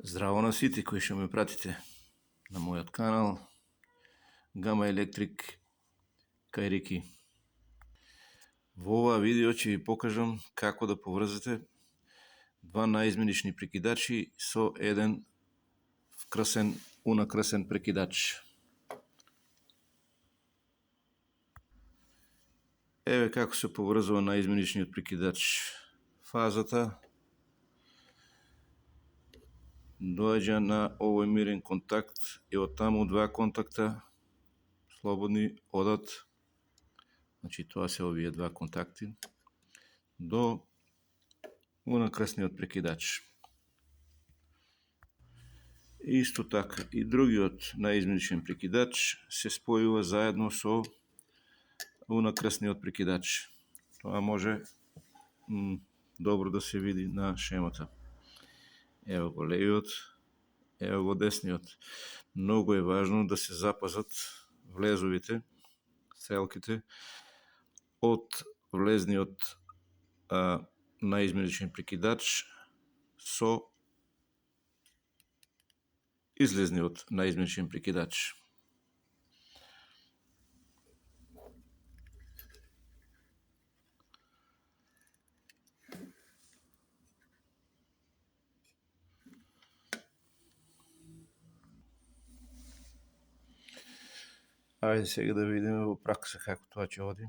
Здраво на сите кои што ме пратите на мојот канал Гама Електрик кај Рики. Во ова видео ќе ви покажам како да поврзате два наизменични прекидачи со еден унакрасен прекидач. Еве како се поврзува наизменичниот прекидач. Фазата доаѓа на овој мирен контакт и оттаму два контакта слободни одат, значи тоа се овие два контакти, до унакрасниот прекидач. Исто така и другиот наизменичен прекидач се спојува заедно со унакрасниот прекидач. Тоа може добро да се види на шемата. Ево го левиот, ево го десниот. Многу е важно да се запазат влезовите, стрелките од влезниот наизменичен прекидач со излезниот наизменичен прекидач. Ајде сега да видиме во пракса како тоа ќе оди.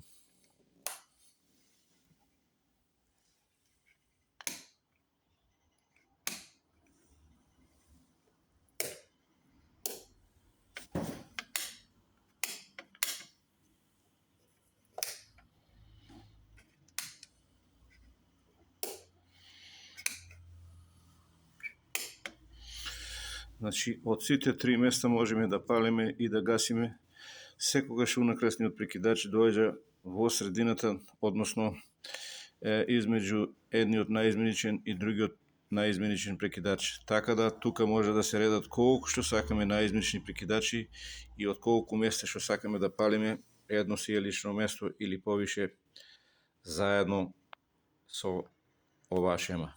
Значи, од сите три места можеме да палиме и да гасиме секогаш унакрасниот прекидач доаѓа во средината, односно измеѓу едниот наизменичен и другиот наизменичен прекидач. Така да тука може да се редат колку што сакаме наизменични прекидачи и од колку места што сакаме да палиме, едно си е лично место или повише заедно со оваа шема.